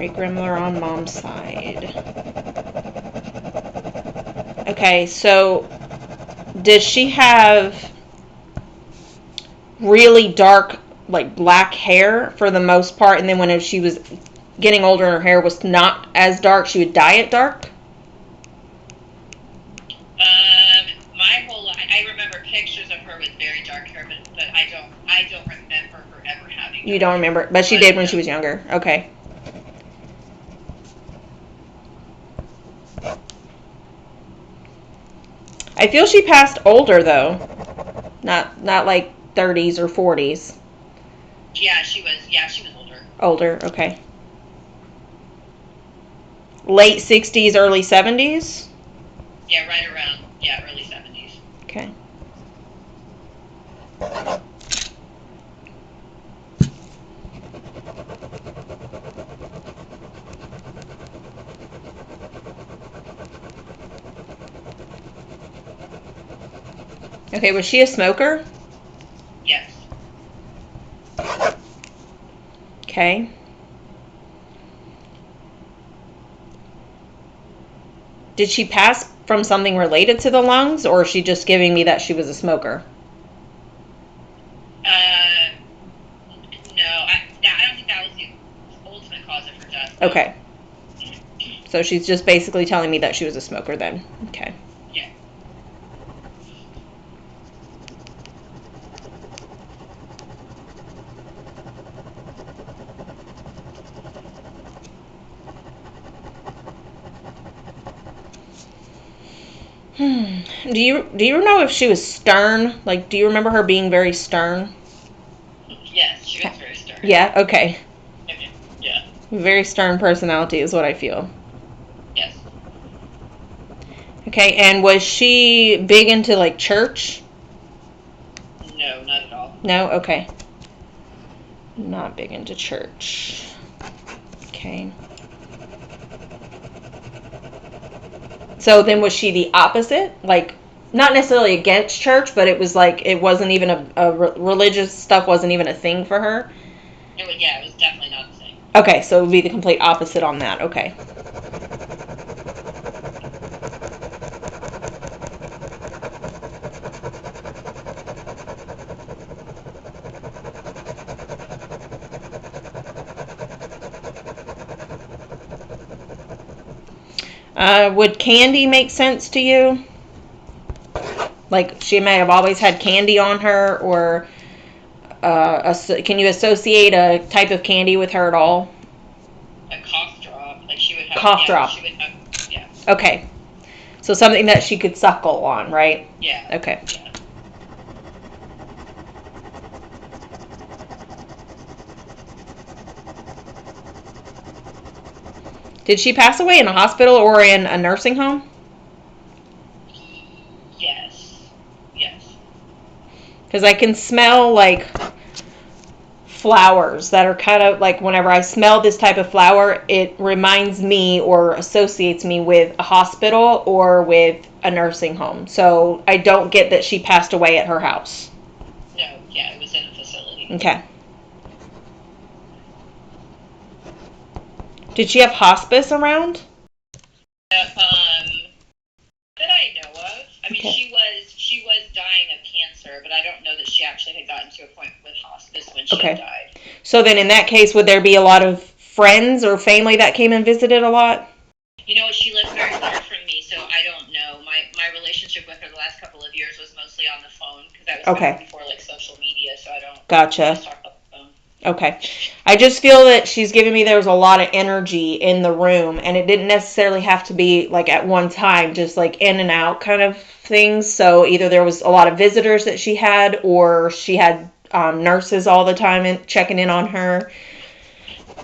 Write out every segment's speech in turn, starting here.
Great-grandmother on mom's side. Okay, so does she have really dark, like, black hair for the most part, and then when she was getting older and her hair was not as dark, she would dye it dark? I remember pictures of her with very dark hair, but I don't remember her ever having. You don't remember, but she did when she was younger. Okay. I feel she passed older though, not like 30s or 40s. Yeah, she was older. Older, okay. Late 60s, early 70s? Yeah, right around, early 70s. Okay. Okay, was she a smoker? Yes. Okay. Did she pass from something related to the lungs, or is she just giving me that she was a smoker? No, I don't think that was the ultimate cause of her death. Okay. So she's just basically telling me that she was a smoker then. Okay. Yeah. Do you know if she was stern? Like, do you remember her being very stern? Yes, she was very stern. Yeah, okay. Yeah. Very stern personality is what I feel. Yes. Okay, and was she big into, like, church? No, not at all. No? Okay. Not big into church. Okay. So then was she the opposite? Like, not necessarily against church, but it was like, it wasn't even a religious stuff wasn't even a thing for her? It was definitely not the same. Okay, so it would be the complete opposite on that. Okay. Would candy make sense to you? Like, she may have always had candy on her, or can you associate a type of candy with her at all? A cough drop, like she would have. Cough drop. She would have. Yeah. Okay. So something that she could suckle on, right? Yeah. Okay. Yeah. Did she pass away in a hospital or in a nursing home? Yes. Yes. Because I can smell, like, flowers that are kind of like, whenever I smell this type of flower, it reminds me or associates me with a hospital or with a nursing home. So I don't get that she passed away at her house. No, yeah, it was in a facility. Okay. Did she have hospice around? That I know of. I mean, Okay. she was dying of cancer, but I don't know that she actually had gotten to a point with hospice when she died. So then in that case, would there be a lot of friends or family that came and visited a lot? You know, she lives very far from me, so I don't know. My relationship with her the last couple of years was mostly on the phone, because that was back before, like, social media, so I don't Gotcha. just talk on the phone. Okay. I just feel that she's giving me there was a lot of energy in the room, and it didn't necessarily have to be like at one time, just like in and out kind of things. So either there was a lot of visitors that she had, or she had nurses all the time and checking in on her.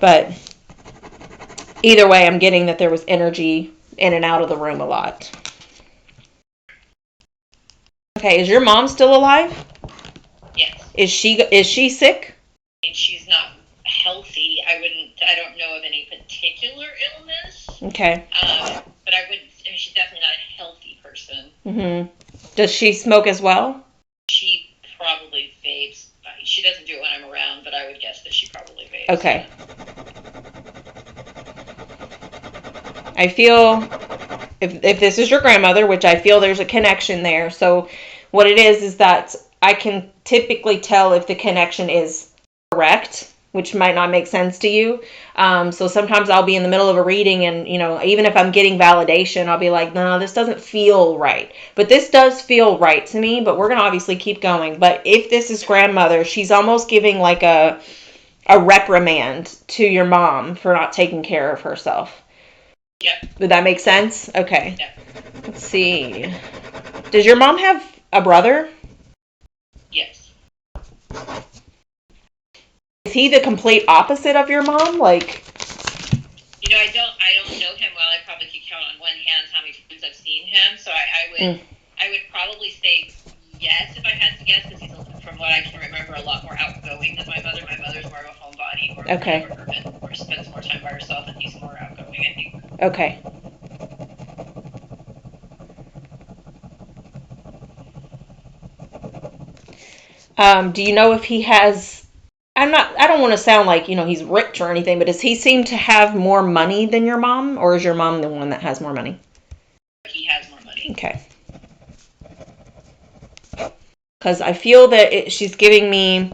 But either way, I'm getting that there was energy in and out of the room a lot. Okay, is your mom still alive? Yes. Is she sick? She's not healthy. I don't know of any particular illness. Okay. But she's definitely not a healthy person. Mm-hmm. Does she smoke as well? She probably vapes. She doesn't do it when I'm around, but I would guess that she probably vapes. Okay. I feel if this is your grandmother, which I feel there's a connection there. So what it is that I can typically tell if the connection is correct, which might not make sense to you. So sometimes I'll be in the middle of a reading and, even if I'm getting validation, I'll be like, no, this doesn't feel right. But this does feel right to me, but we're going to obviously keep going. But if this is grandmother, she's almost giving like a reprimand to your mom for not taking care of herself. Yep. Would that make sense? Okay. Yep. Let's see. Does your mom have a brother? Yes. Is he the complete opposite of your mom? Like, I don't know him well. I probably could count on one hand how many times I've seen him. So I would probably say yes if I had to guess, because he's, from what I can remember, a lot more outgoing than my mother. My mother's more of a homebody, more okay. Urban, or spends more time by herself, and he's more outgoing, I think. Okay. Do you know if he has? I don't want to sound like he's rich or anything, but does he seem to have more money than your mom, or is your mom the one that has more money? He has more money. Okay. Because I feel that she's giving me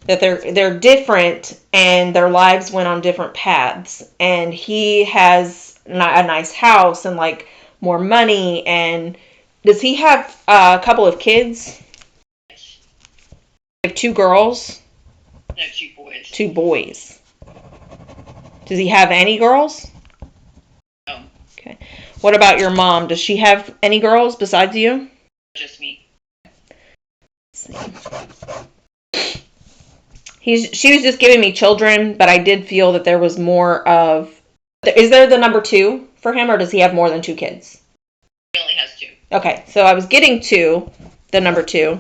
that they're different and their lives went on different paths, and he has a nice house and like more money. And does he have a couple of kids? Yes. You have 2 girls? No, 2 boys. 2 boys. Does he have any girls? No. Okay. What about your mom? Does she have any girls besides you? Just me. She was just giving me children, but I did feel that there was more of... Is there the number 2 for him, or does he have more than 2 kids? He only has 2. Okay, so I was getting 2, the number 2.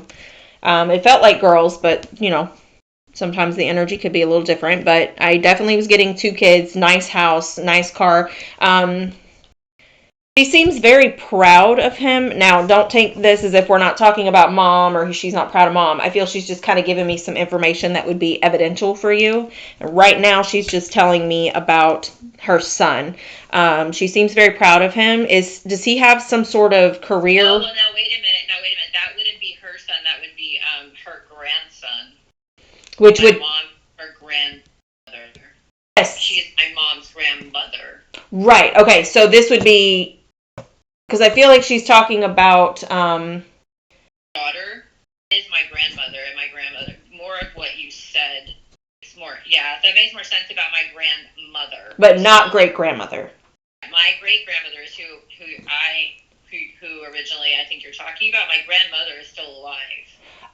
It felt like girls, but, sometimes the energy could be a little different. But I definitely was getting 2 kids, nice house, nice car. She seems very proud of him. Now, don't take this as if we're not talking about mom or she's not proud of mom. I feel she's just kind of giving me some information that would be evidential for you. And right now, she's just telling me about her son. She seems very proud of him. Does he have some sort of career? Oh, well, now, wait a minute. That wouldn't be her son. That would be her grandson. Which my would... mom, her grandmother. Yes. She is my mom's grandmother. Right. Okay, so this would be... Because I feel like she's talking about... daughter is my grandmother, and my grandmother. More of what you said. It's more, yeah, that makes more sense about my grandmother. But not great-grandmother. My great-grandmother is who originally I think you're talking about. My grandmother is still alive.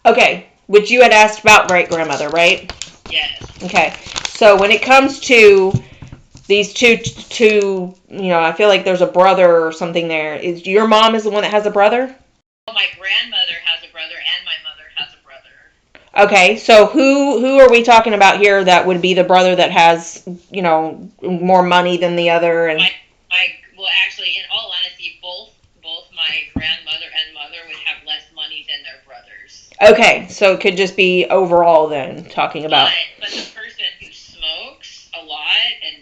Okay, which you had asked about great-grandmother, right? Yes. Okay, so when it comes to... These two, I feel like there's a brother or something there. Is your mom is the one that has a brother? Well, my grandmother has a brother, and my mother has a brother. Okay, so who are we talking about here that would be the brother that has, more money than the other? And well, actually, in all honesty, both my grandmother and mother would have less money than their brothers. Okay, so it could just be overall then talking about. But the person who smokes a lot and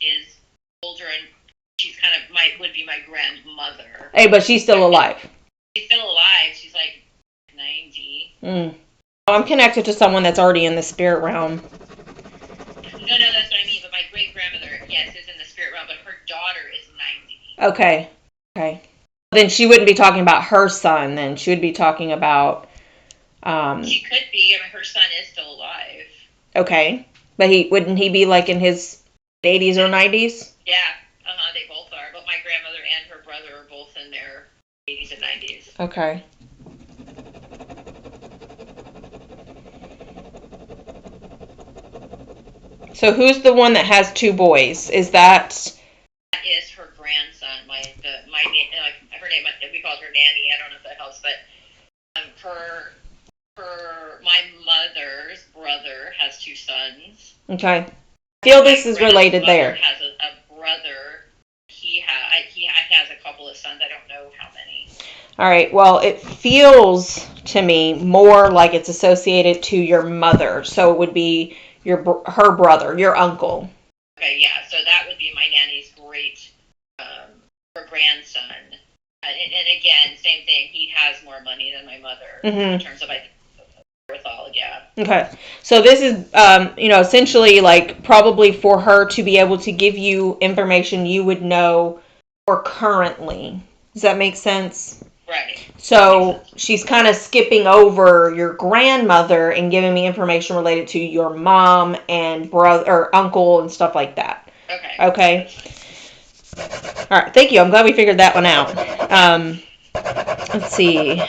is older, and she's kind of would be my grandmother. Hey, but she's still alive. She's still alive. She's like 90. I'm connected to someone that's already in the spirit realm. No, that's what I mean. But my great grandmother, yes, is in the spirit realm, but her daughter is 90. Okay. Then she wouldn't be talking about her son. Then she would be talking about. She could be. I mean, her son is still alive. Okay, but wouldn't he be like in his 80s or 90s? Yeah, they both are. But my grandmother and her brother are both in their 80s and 90s. Okay. So who's the one that has 2 boys? Is that? That is her grandson. Her name, we call her Nanny. I don't know if that helps, but my mother's brother has 2 sons. Okay. I feel this is related there. Has a brother. He has a couple of sons. I don't know how many. All right. Well, it feels to me more like it's associated to your mother. So it would be her brother, your uncle. Okay, yeah. So that would be my nanny's great grandson. And again, same thing. He has more money than my mother in terms of, I think, wherewithal, yeah. Okay. So this is, essentially like probably for her to be able to give you information you would know more currently. Does that make sense? Right. So she's kind of skipping over your grandmother and giving me information related to your mom and brother or uncle and stuff like that. Okay. All right. Thank you. I'm glad we figured that one out. Let's see.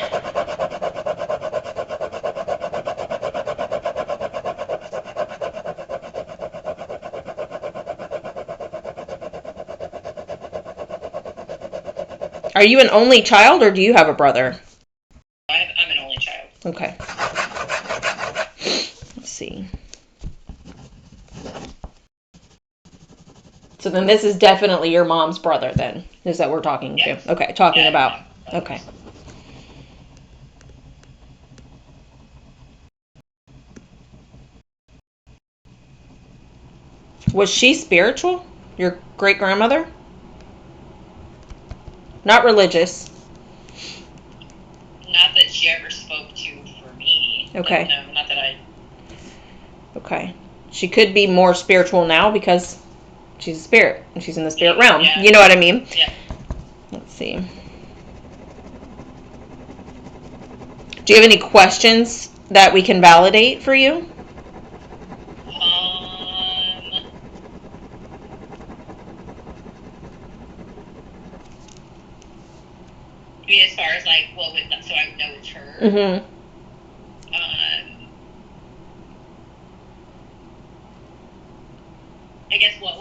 Are you an only child or do you have a brother? I'm an only child. Okay. Let's see. So then this is definitely your mom's brother then. Is that what we're talking to? Okay, talking about. Okay. Was she spiritual? Your great grandmother? Not religious. Not that she ever spoke to for me. Okay. No, not that I. Okay. She could be more spiritual now because she's a spirit and she's in the spirit realm. Yeah. You know what I mean? Yeah. Let's see. Do you have any questions that we can validate for you? As far as like, well, so I would know it's her. Mm-hmm. I guess what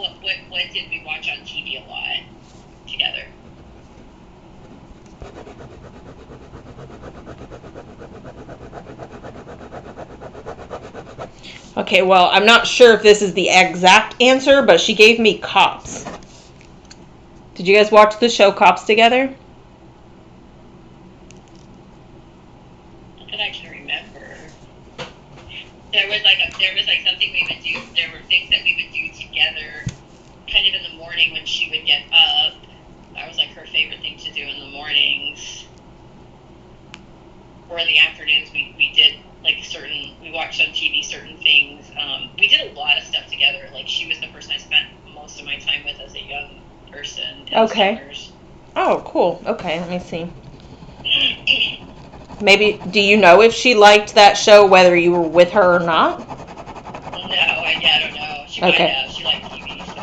did we watch on TV a lot together? Okay, well, I'm not sure if this is the exact answer, but she gave me Cops. Did you guys watch the show Cops together? Not that I can remember. There was like something we would do. There were things that we would do together, kind of in the morning when she would get up. That was like her favorite thing to do in the mornings. Or in the afternoons, we did like we watched on TV certain things. We did a lot of stuff together. Like she was the person I spent most of my time with as a young person. Okay. Oh, cool. Okay, let me see. Maybe, do you know if she liked that show, whether you were with her or not? No, I don't know. She might have. She liked TV, so.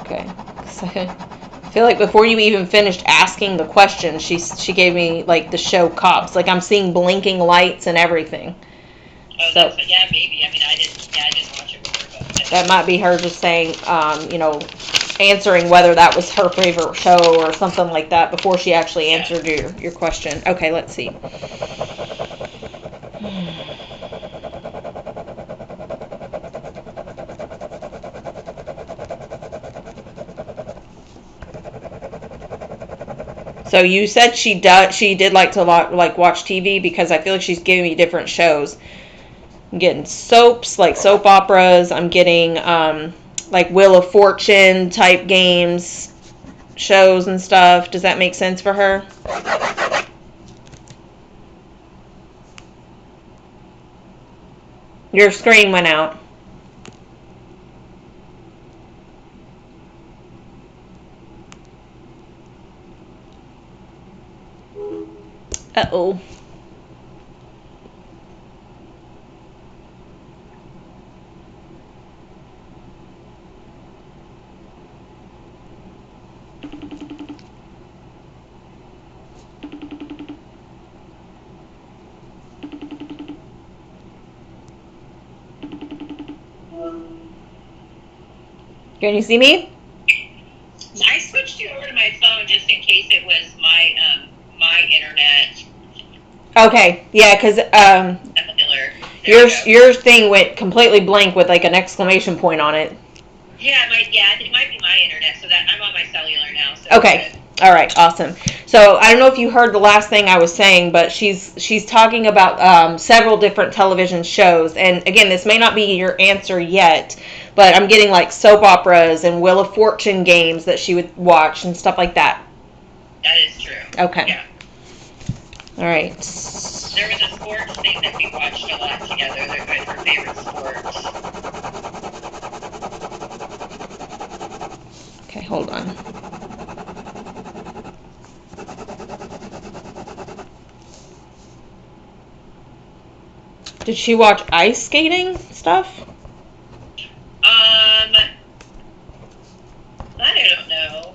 Okay. So, I feel like before you even finished asking the question, she gave me like the show Cops. Like I'm seeing blinking lights and everything. Oh, so yeah, maybe. I mean, I didn't watch it with her, but that might be her just saying, answering whether that was her favorite show or something like that before she actually answered your question. Okay, let's see. So you said she did like to watch TV because I feel like she's giving me different shows. I'm getting soaps, like soap operas. I'm getting like Wheel of Fortune type games, shows and stuff. Does that make sense for her? Your screen went out. Uh-oh. Can you see me? I switched you over to my phone just in case it was my internet. Okay, yeah, because your thing went completely blank with like an exclamation point on it. Yeah, it might be my internet, so that I'm on my cellular now. So okay. All right, awesome. So I don't know if you heard the last thing I was saying, but she's talking about several different television shows, and again, this may not be your answer yet, but I'm getting like soap operas and Wheel of Fortune games that she would watch and stuff like that. That is true. Okay. Yeah. All right. There was a sports thing that we watched a lot together. Her favorite sports. Okay, hold on. Did she watch ice skating stuff? I don't know.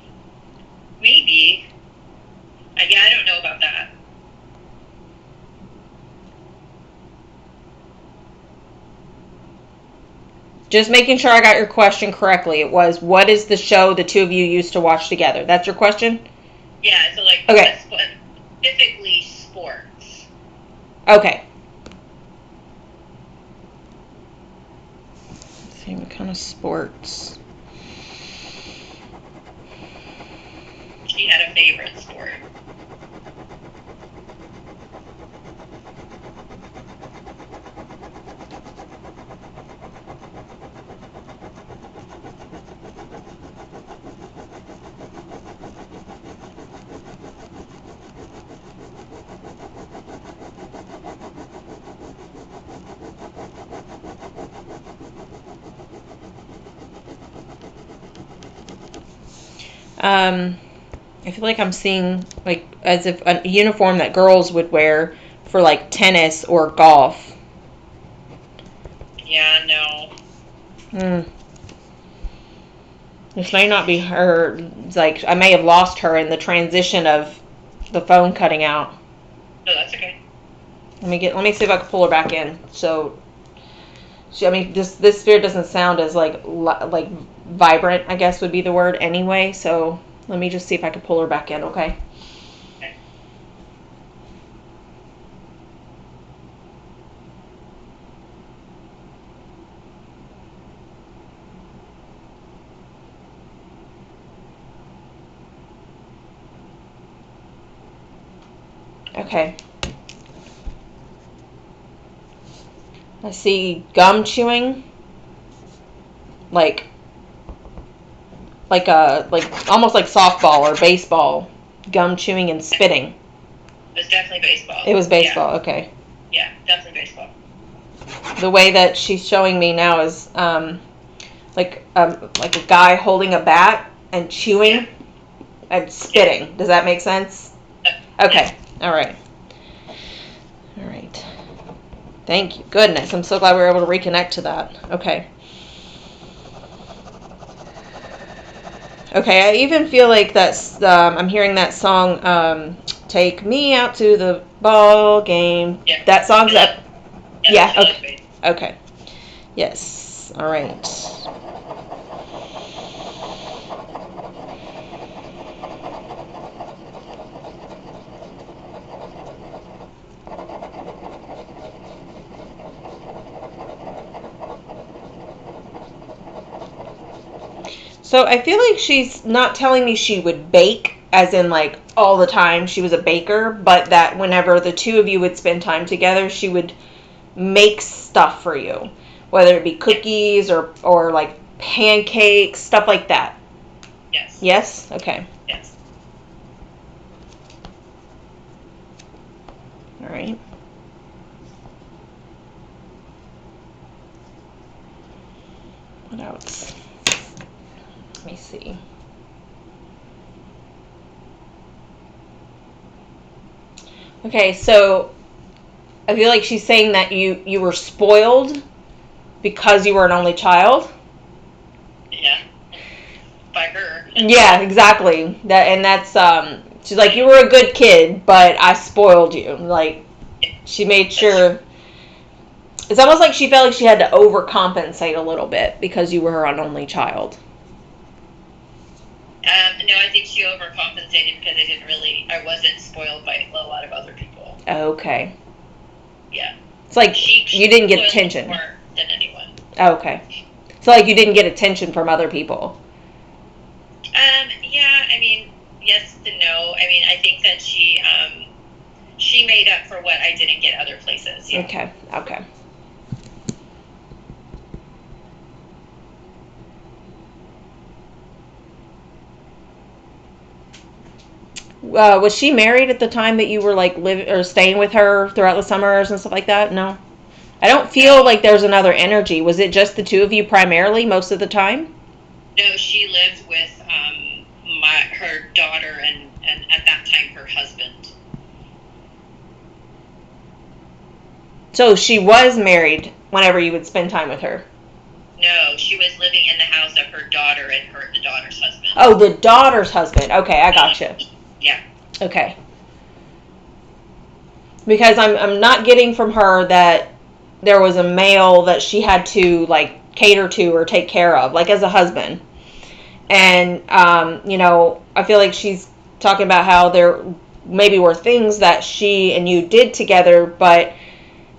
Maybe. Yeah, I don't know about that. Just making sure I got your question correctly. It was, what is the show the two of you used to watch together? That's your question? Yeah, so like okay. Specifically sports. Okay. Same kind of sports. She had a favorite sport. I feel like I'm seeing like as if a uniform that girls would wear for like tennis or golf. Yeah, no. This may not be her. It's like I may have lost her in the transition of the phone cutting out. No, that's okay. Let me see if I can pull her back in. So, this spirit doesn't sound as like vibrant, I guess would be the word anyway. So let me just see if I can pull her back in. Okay. Okay. I see gum chewing, like almost like softball or baseball, gum chewing and spitting. It was definitely baseball. It was baseball. Yeah. Okay. Yeah, definitely baseball. The way that she's showing me now is like a guy holding a bat and chewing and spitting. Does that make sense? Okay. All right. All right. Thank you. Goodness, I'm so glad we were able to reconnect to that. Okay. Okay, I even feel like that's, I'm hearing that song, Take Me Out to the Ball Game. Yeah. That song's up. Yeah, okay. Okay. Yes. All right. So I feel like she's not telling me she would bake, as in like all the time she was a baker, but that whenever the two of you would spend time together, she would make stuff for you, whether it be cookies or like pancakes, stuff like that. Yes. Yes? Okay. Yes. All right. What else? Let me see. Okay, so I feel like she's saying that you were spoiled because you were an only child. Yeah. By her. Yeah, exactly. That's she's like, you were a good kid, but I spoiled you. Like, she made sure. It's almost like she felt like she had to overcompensate a little bit because you were her only child. No, I think she overcompensated because I wasn't spoiled by a lot of other people. Okay. Yeah. It's like you didn't get attention. More than anyone. Okay. It's like you didn't get attention from other people. Yeah, I mean, yes and no. I mean, I think that she made up for what I didn't get other places. Yeah. Okay. Okay. was she married at the time that you were like living or staying with her throughout the summers and stuff like that? No. I don't feel like there's another energy. Was it just the two of you primarily most of the time? No, she lived with her daughter and at that time her husband. So she was married whenever you would spend time with her? No, she was living in the house of her daughter and the daughter's husband. Oh, the daughter's husband. Okay, I gotcha. Yeah. Okay. Because I'm not getting from her that there was a male that she had to like cater to or take care of, like as a husband. And I feel like she's talking about how there maybe were things that she and you did together, but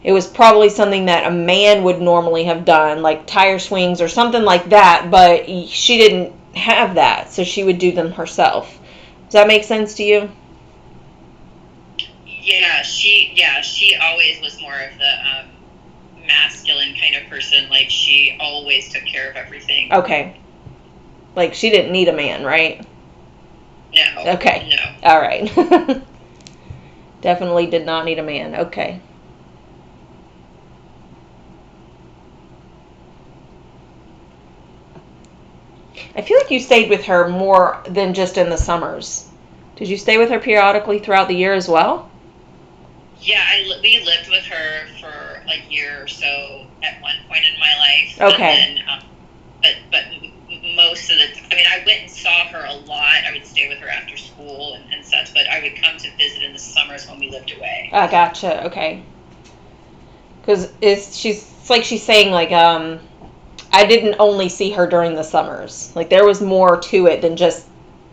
it was probably something that a man would normally have done, like tire swings or something like that, but she didn't have that, so she would do them herself. Does that make sense to you? Yeah, she always was more of the masculine kind of person. Like, she always took care of everything. Okay. Like, she didn't need a man, right? No. Okay. No. All right. Definitely did not need a man. Okay. I feel like you stayed with her more than just in the summers. Did you stay with her periodically throughout the year as well? Yeah, we lived with her for a year or so at one point in my life. Okay. And then, but most of the time, I mean, I went and saw her a lot. I would stay with her after school and such, but I would come to visit in the summers when we lived away. I gotcha. Okay. Because it's like she's saying, like, I didn't only see her during the summers. Like, there was more to it than just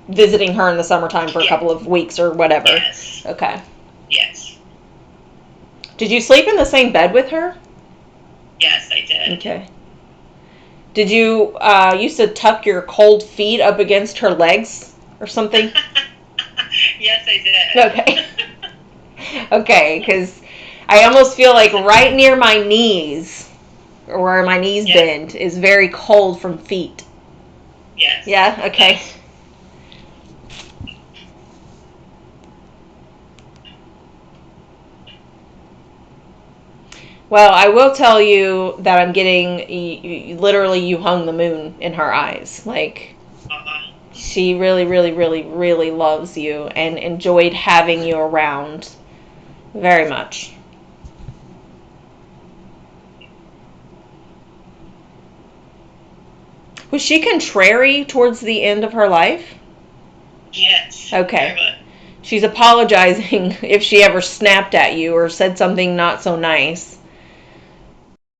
visiting her in the summertime for a couple of weeks or whatever. Yes. Okay. Yes. Did you sleep in the same bed with her? Yes, I did. Okay. Did you used to tuck your cold feet up against her legs or something? Yes, I did. Okay. Okay, because I almost feel like right near my knees, or where my knees bend, is very cold from feet. Yes. Yeah? Okay. Well, I will tell you that I'm getting, literally, you hung the moon in her eyes. Like, she really, really, really, really loves you and enjoyed having you around very much. Was she contrary towards the end of her life? Yes. Okay. She's apologizing if she ever snapped at you or said something not so nice.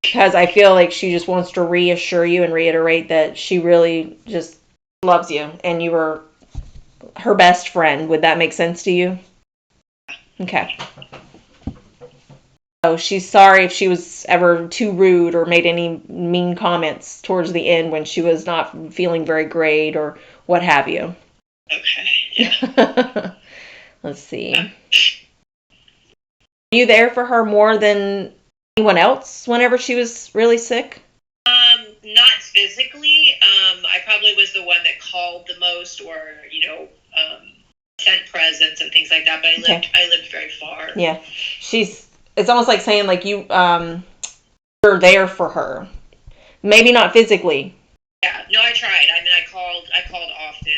Because I feel like she just wants to reassure you and reiterate that she really just loves you and you were her best friend. Would that make sense to you? Okay. So she's sorry if she was ever too rude or made any mean comments towards the end when she was not feeling very great or what have you. Okay. Yeah. Let's see. Were you there for her more than anyone else whenever she was really sick? Not physically. I probably was the one that called the most, or sent presents and things like that. But I lived very far. Yeah, it's almost like saying like you were there for her, maybe not physically. Yeah, no, I tried. I mean, I called often.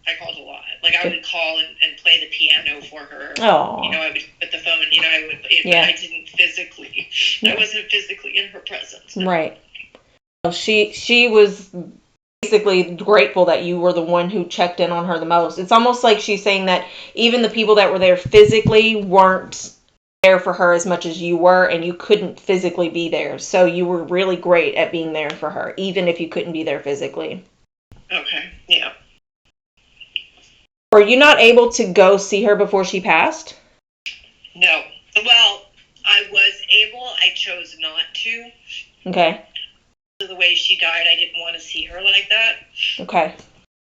I called a lot. Like, I would call and play the piano for her. Oh. I would put the phone, I would, but I didn't physically. I wasn't physically in her presence. No. Right. She was basically grateful that you were the one who checked in on her the most. It's almost like she's saying that even the people that were there physically weren't there for her as much as you were, and you couldn't physically be there. So you were really great at being there for her, even if you couldn't be there physically. Okay, yeah. Were you not able to go see her before she passed? No. Well, I was able. I chose not to. Okay. The way she died, I didn't want to see her like that. Okay.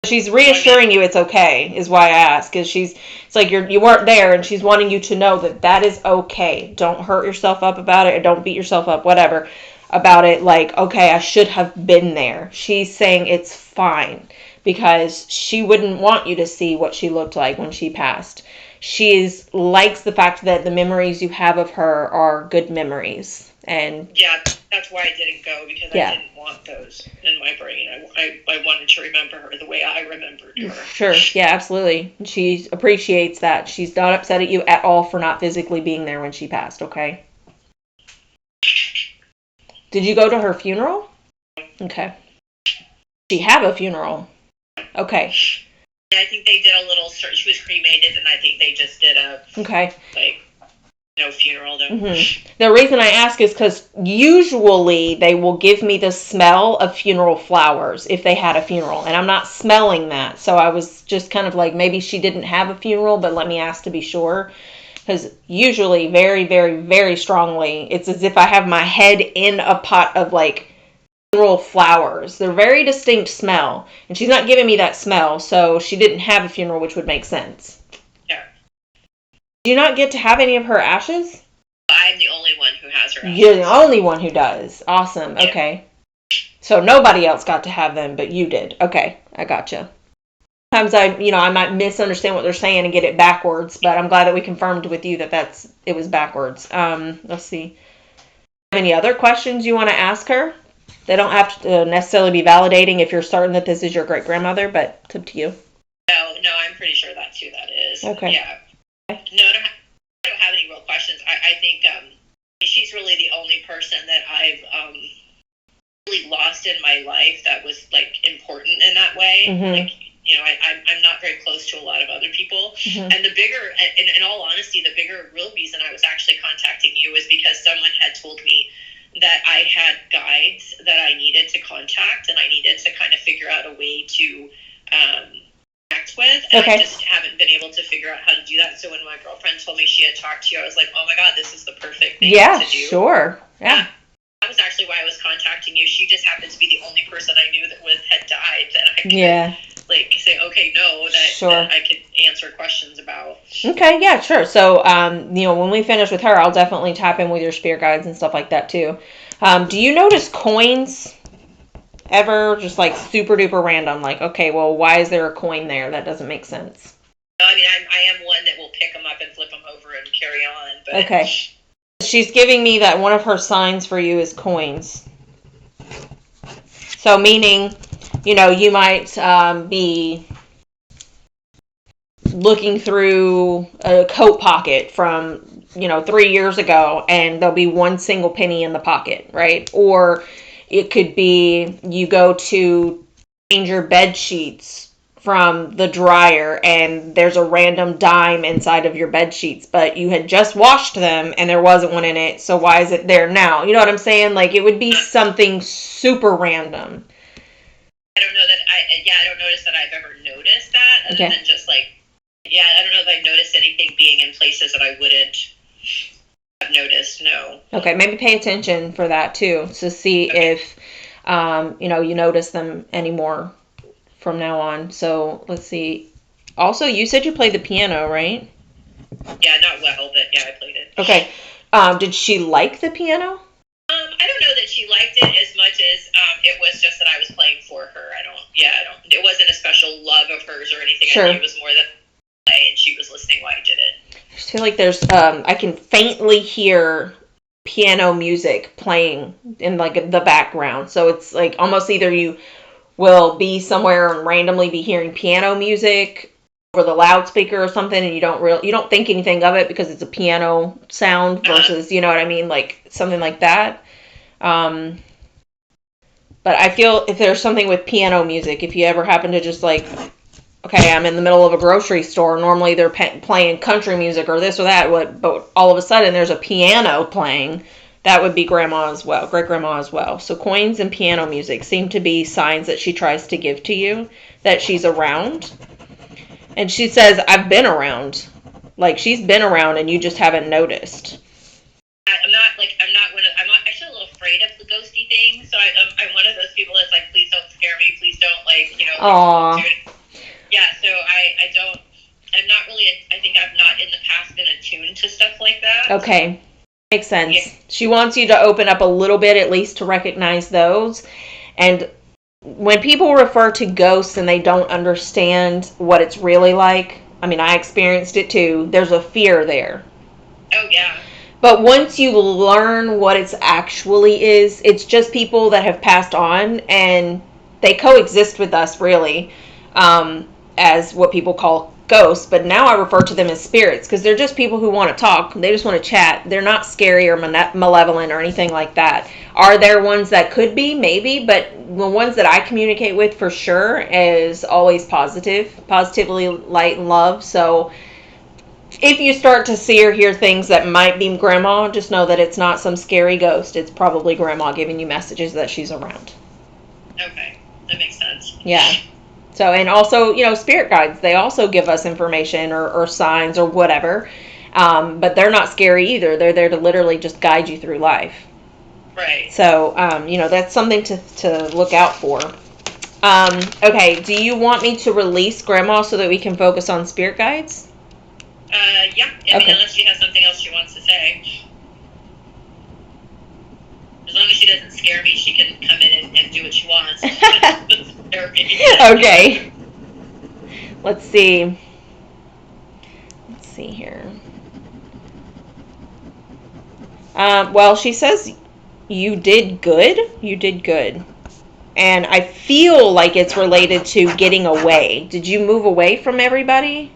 She's reassuring you it's okay, is why I ask. Because it's like you weren't there, and she's wanting you to know that is okay. Don't hurt yourself up about it, or don't beat yourself up, whatever, about it. Like, okay, I should have been there. She's saying it's fine, because she wouldn't want you to see what she looked like when she passed. she likes the fact that the memories you have of her are good memories. And yeah, that's why I didn't go, because I didn't want those in my brain. I wanted to remember her the way I remembered her. Sure, yeah, absolutely. She appreciates that. She's not upset at you at all for not physically being there when she passed, okay? Did you go to her funeral? Okay. She have a funeral? Okay. I think they did a little, she was cremated, and I think they just did a, okay, like, funeral there. Mm-hmm. The reason I ask is because usually they will give me the smell of funeral flowers if they had a funeral, and I'm not smelling that, so I was just kind of like, maybe she didn't have a funeral, but let me ask to be sure, because usually very, very, very strongly, it's as if I have my head in a pot of like funeral flowers. They're very distinct smell, and she's not giving me that smell, so she didn't have a funeral, which would make sense. Do you not get to have any of her ashes? I'm the only one who has her ashes. You're the only one who does. Awesome. Yeah. Okay. So nobody else got to have them, but you did. Okay. I gotcha. Sometimes I might misunderstand what they're saying and get it backwards, but I'm glad that we confirmed with you that it was backwards. Let's see. Any other questions you want to ask her? They don't have to necessarily be validating if you're certain that this is your great-grandmother, but it's up to you. No, I'm pretty sure that's who that is. Okay. Yeah. No, I don't have any real questions. I think she's really the only person that I've really lost in my life that was like important in that way. Mm-hmm. Like, I'm not very close to a lot of other people. Mm-hmm. And the bigger, in all honesty, the bigger real reason I was actually contacting you was because someone had told me that I had guides that I needed to contact, and I needed to kind of figure out a way to with, and I just haven't been able to figure out how to do that. So when my girlfriend told me she had talked to you, I was like, oh my god, this is the perfect thing to do. Yeah, sure. Yeah. That was actually why I was contacting you. She just happened to be the only person I knew that had died that I could say, okay, no, that I could answer questions about. Okay, yeah, sure. So, when we finish with her, I'll definitely tap in with your spirit guides and stuff like that too. Do you notice coins ever just like super duper random? Like, okay, well, why is there a coin there? That doesn't make sense. I mean, I am one that will pick them up and flip them over and carry on. But okay. She's giving me that one of her signs for you is coins. So meaning, you might be looking through a coat pocket from, 3 years ago, and there'll be one single penny in the pocket, right? Or it could be you go to change your bed sheets from the dryer and there's a random dime inside of your bed sheets, but you had just washed them and there wasn't one in it, so why is it there now? You know what I'm saying? Like, it would be something super random. I don't know that I don't notice that I've ever noticed that, other than just like, I don't know if I've noticed anything being in places that I wouldn't have noticed, no. Okay, maybe pay attention for that too, to see if, you notice them anymore from now on. So let's see. Also, you said you played the piano, right? Yeah, not well, but yeah, I played it. Okay. Did she like the piano? I don't know that she liked it as much as it was just that I was playing for her. It wasn't a special love of hers or anything. Sure. I think it was more that I play and she was listening while I did it. I just feel like there's, I can faintly hear piano music playing in like the background. So it's like almost either you will be somewhere and randomly be hearing piano music over the loudspeaker or something, and you don't think anything of it because it's a piano sound versus, you know what I mean, like something like that. But I feel if there's something with piano music, if you ever happen to just like, okay, I'm in the middle of a grocery store, normally they're playing country music or this or that, but all of a sudden there's a piano playing. That would be grandma as well, great-grandma as well. So coins and piano music seem to be signs that she tries to give to you, that she's around. And she says, I've been around. Like, she's been around and you just haven't noticed. I'm actually a little afraid of the ghosty thing. So I'm one of those people that's like, please don't scare me. Please don't, Aww. Yeah, so I'm not really, I think I've not in the past been attuned to stuff like that. Okay. Makes sense. Yeah. She wants you to open up a little bit, at least to recognize those. And when people refer to ghosts and they don't understand what it's really like, I mean, I experienced it too. There's a fear there. Oh, yeah. But once you learn what it actually is, it's just people that have passed on, and they coexist with us, really, as what people call ghosts. But now I refer to them as spirits, because they're just people who want to talk. They just want to chat. They're not scary or malevolent or anything like that. Are there ones that could be? Maybe. But the ones that I communicate with, for sure, is always positively light and love. So if you start to see or hear things that might be grandma, just know that it's not some scary ghost. It's probably grandma giving you messages that she's around. Okay, that makes sense. Yeah. So, and also, spirit guides, they also give us information or signs or whatever. But they're not scary either. They're there to literally just guide you through life. Right. So, that's something to look out for. Okay, do you want me to release grandma so that we can focus on spirit guides? Yeah. I mean, unless she has something else she wants to say. As long as she doesn't scare me, she can come in and do what she wants. Okay. Let's see. Let's see here. Well, she says you did good. You did good. And I feel like it's related to getting away. Did you move away from everybody?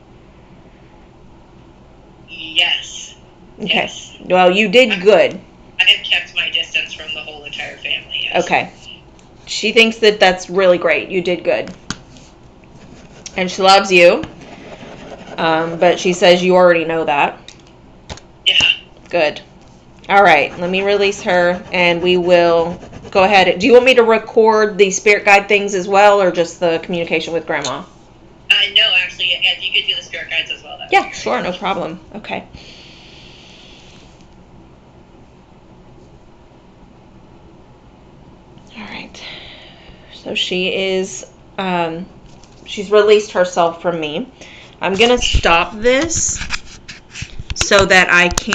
Yes. Okay. Yes. Well, you did good. I have kept my distance from the whole entire family. Yes. Okay. She thinks that that's really great. You did good. And she loves you. But she says you already know that. Yeah. Good. All right. Let me release her, and we will go ahead. Do you want me to record the spirit guide things as well, or just the communication with grandma? No, actually, if you could do the spirit guides as well. Yeah, sure. No problem. Okay. All right. So she is, she's released herself from me. I'm going to stop this so that I can